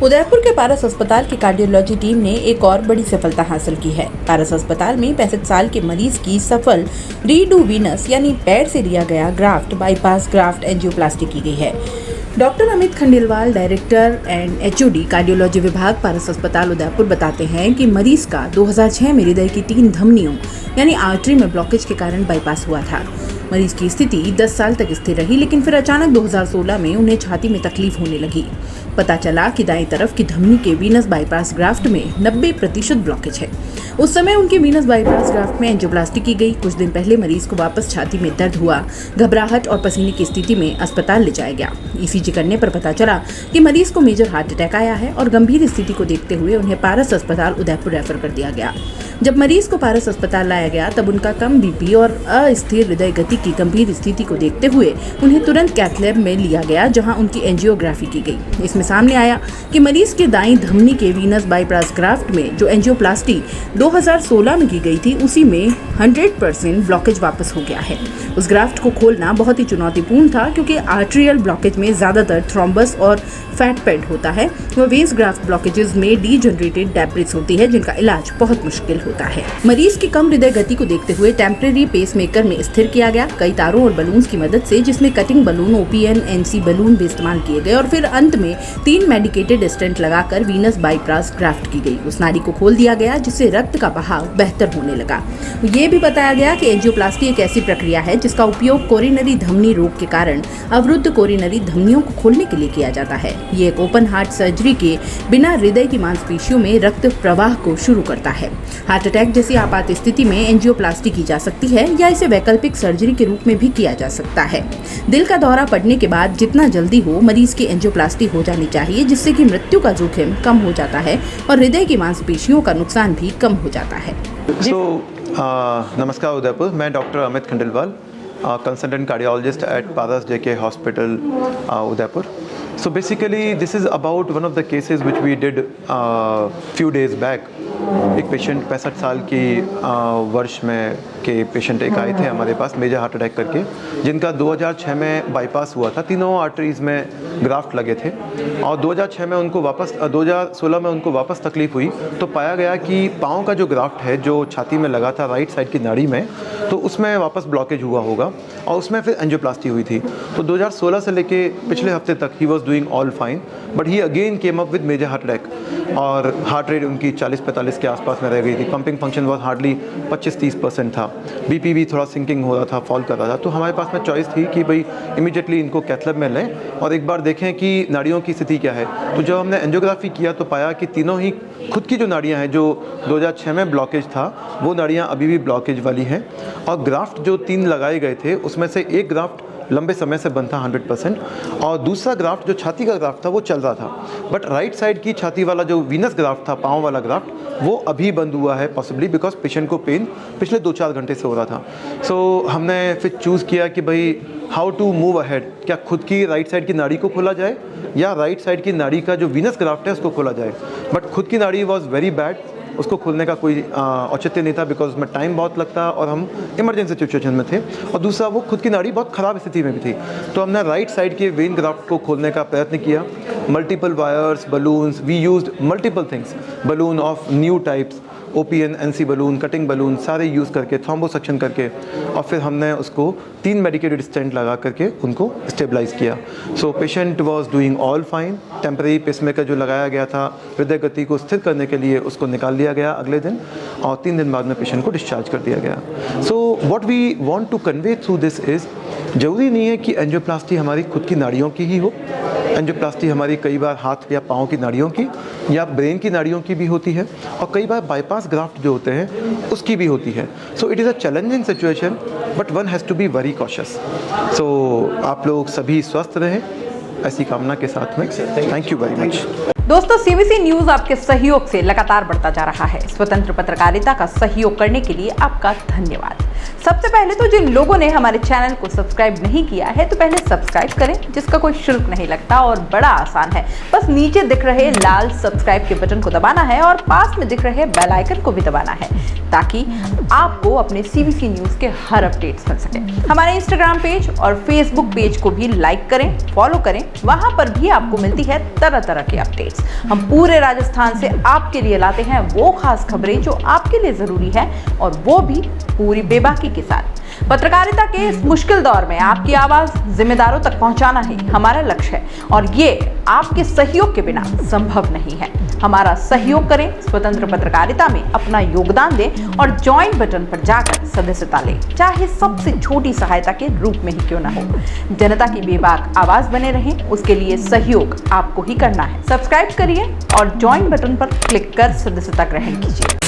उदयपुर के पारस अस्पताल की कार्डियोलॉजी टीम ने एक और बड़ी सफलता हासिल की है। पारस अस्पताल में 65 साल के मरीज की सफल रीडू वीनस यानी पैर से लिया गया ग्राफ्ट बाईपास ग्राफ्ट एंजियोप्लास्टी की गई है। Doctor Amit Khandelwal, director and HOD cardiology विभाग, पारस अस्पताल उदयपुर बताते हैं कि मरीज का 2006 में हृदय की 3 धमनियों यानी आर्टरी में ब्लॉकेज के कारण बाईपास हुआ था। मरीज की स्थिति 10 साल तक स्थिर रही, लेकिन फिर अचानक 2016 में उन्हें छाती में तकलीफ होने लगी। पता चला कि दाईं तरफ की धमनी के वीनस बाईपास ग्राफ्ट में 90% ब्लॉकेज है। उस समय उनके वीनस बाईपास ग्राफ्ट में एंजियोप्लास्टी की गई। कुछ दिन पहले मरीज को वापस छाती में दर्द हुआ, घबराहट और पसीने की स्थिति में अस्पताल ले जाया गया। ईसीजी करने पर पता चला कि मरीज को मेजर हार्ट अटैक आया है और गंभीर स्थिति को देखते हुए उन्हें पारस अस्पताल उदयपुर रेफर कर दिया गया। जब मरीज को पारस अस्पताल लाया गया तब उनका कम बीपी और अस्थिर हृदय गति की गंभीर स्थिति को देखते हुए उन्हें तुरंत कैथ लैब में लिया गया, जहां उनकी एंजियोग्राफी की गई। इसमें सामने आया कि मरीज के दाईं धमनी के वीनस बाईपास ग्राफ्ट में जो एंजियोप्लास्टी 2016 में की गई थी, उसी में 100% ब्लॉकेज वापस हो गया है। उस ग्राफ्ट को खोलना बहुत ही चुनौतीपूर्ण था, क्योंकि आर्टेरियल ब्लॉकेज में ज्यादातर थ्रोम्बस और फैट पैड होता है। वह वेस ग्राफ्ट ब्लॉकेजेस में डीजनरेटेड डेब्रिस होती है, जिनका इलाज बहुत मुश्किल होता है। मरीज की कम हृदय गति को देखते हुए टेम्परेरी पेसमेकर में स्थिर किया गया, कई तारों और बलून्स की मदद से, जिसमें cutting balloon, OPN, NC balloon भी इस्तेमाल किए गए और फिर अंत में 3 मेडिकेटेड स्टेंट लगाकर वीनस बाईपास ग्राफ्ट की गई। उस नाड़ी को खोल दिया गया, जिससे रक्त का बहाव बेहतर होने लगा। ये भी बताया गया कि एंजियोप्लास्टी एक ऐसी प्रक्रिया है जिसका उपयोग कोरोनरी धमनी रोग के कारण अवरुद्ध कोरोनरी धमनियों को खोलने के लिए किया जाता है। ये एक ओपन हार्ट सर्जरी के बिना हृदय की मांसपेशियों में रक्त प्रवाह को शुरू करता है। हार्ट अटैक जैसी आपात स्थिति में एंजियोप्लास्टी की जा सकती है या इसे वैकल्पिक सर्जरी के रूप में भी किया जा सकता है। दिल का दौरा पड़ने के बाद जितना जल्दी हो मरीज की एंजियोप्लास्टी हो जानी चाहिए, जिससे कि मृत्यु का जोखिम कम हो जाता है और हृदय की मांसपेशियों का नुकसान भी कम हो जाता है। नमस्कार उदयपुर, मैं doctor Amit Khandelwal, consultant cardiologist at Paras JK Hospital, Udaipur. So basically this is about one of the cases which we did few days back. एक पेशेंट 65 साल की वर्ष में के पेशेंट एक आए थे हमारे पास मेजर हार्ट अटैक करके, जिनका 2006 में बाईपास हुआ था। तीनों आर्टरीज में ग्राफ्ट लगे थे और 2016 में उनको वापस तकलीफ हुई तो पाया गया कि पाँव का जो ग्राफ्ट है जो छाती में लगा था राइट साइड की नाड़ी में, तो उसमें वापस ब्लॉकेज हुआ होगा और उसमें फिर एंजियोप्लास्टी हुई थी। तो 2016 से लेके पिछले हफ्ते तक he was doing all fine, but he again came up with major heart attack और हार्ट रेट उनकी 40-45 के आसपास में रह गई थी। पंपिंग फंक्शन वॉज हार्डली 25-30% था। बीपी भी थोड़ा सिंकिंग हो रहा था, फॉल कर रहा था। तो हमारे पास में चॉइस थी कि भाई इमीडिएटली इनको कैथ लैब में लें और एक बार देखें कि नाड़ियों की स्थिति क्या है। तो जब हमने एंजियोग्राफी किया तो पाया कि तीनों ही खुद की जो नाड़ियाँ हैं, जो 2006 में ब्लॉकेज था, वो नाड़ियाँ अभी भी ब्लॉकेज वाली हैं और ग्राफ्ट जो 3 लगाए गए थे उसमें से एक ग्राफ्ट लंबे समय से बंद था 100% और दूसरा ग्राफ्ट जो छाती का ग्राफ्ट था वो चल रहा था। बट राइट साइड की छाती वाला जो वीनस ग्राफ्ट था, पाँव वाला ग्राफ्ट, वो अभी बंद हुआ है पॉसिबली बिकॉज पेशेंट को पेन पिछले 2-4 घंटे से हो रहा था। सो हमने फिर चूज़ किया कि भाई हाउ टू मूव अहेड, क्या खुद की राइट साइड की नाड़ी को खोला जाए या राइट साइड की नाड़ी का जो वीनस ग्राफ्ट है उसको खोला जाए। बट खुद की नाड़ी वॉज वेरी बैड, उसको खोलने का कोई औचित्य नहीं था बिकॉज उसमें टाइम बहुत लगता और हम इमरजेंसी सिचुएशन में थे और दूसरा वो खुद की नाड़ी बहुत ख़राब स्थिति में भी थी। तो हमने राइट साइड के वेन ग्राफ्ट को खोलने का प्रयत्न किया। Multiple wires, balloons, we used multiple things, balloon of new types, OPN, NC balloon, cutting balloon, सारे यूज़ करके थ्रोम्बोसक्शन करके और फिर हमने उसको 3 मेडिकेटेड स्टेंट लगा करके उनको स्टेबलाइज किया। So patient was doing all fine. Temporary pacemaker जो लगाया गया था हृदय गति को स्थिर करने के लिए, उसको निकाल लिया गया अगले दिन और 3 दिन बाद में पेशेंट को डिस्चार्ज कर दिया गया। So what we want to convey through this is, ज़रूरी नहीं है कि एंजियोप्लास्टी हमारी खुद की नाड़ियों की ही हो। एंजियोप्लास्टी हमारी कई बार हाथ या पाँव की नाड़ियों की या ब्रेन की नाड़ियों की भी होती है और कई बार बाईपास ग्राफ्ट जो होते हैं उसकी भी होती है। So it is a challenging situation but one has to be very cautious. So आप लोग सभी स्वस्थ रहें, ऐसी कामना के साथ में थैंक यू वेरी मच। दोस्तों, सीबीसी न्यूज आपके सहयोग से लगातार बढ़ता जा रहा है। स्वतंत्र पत्रकारिता का सहयोग करने के लिए आपका धन्यवाद। सबसे पहले तो जिन लोगों ने हमारे चैनल को सब्सक्राइब नहीं किया है तो पहले सब्सक्राइब करें, जिसका कोई शुल्क नहीं लगता और बड़ा आसान है। बस नीचे दिख रहे लाल सब्सक्राइब के बटन को दबाना है और पास में दिख रहे बेल आइकन को भी दबाना है ताकि आपको अपने CBC न्यूज़ के हर अपडेट्स मिल सके। हमारे इंस्टाग्राम पेज और फेसबुक पेज को भी लाइक करें, फॉलो करें, वहां पर भी आपको मिलती है तरह तरह के अपडेट्स। हम पूरे राजस्थान से आपके लिए लाते हैं वो खास खबरें जो आपके लिए जरूरी है और वो भी पूरी बेबाकी के साथ। पत्रकारिता के इस मुश्किल दौर में आपकी आवाज जिम्मेदारों तक पहुंचाना ही हमारा लक्ष्य है और ये आपके सहयोग के बिना संभव नहीं है। हमारा सहयोग करें, स्वतंत्र पत्रकारिता में अपना योगदान दें और ज्वाइन बटन पर जाकर सदस्यता लें, चाहे सबसे छोटी सहायता के रूप में ही क्यों ना हो। जनता की बेबाक आवाज बने रहें, उसके लिए सहयोग आपको ही करना है। सब्सक्राइब करिए और ज्वाइन बटन पर क्लिक कर सदस्यता ग्रहण कीजिए।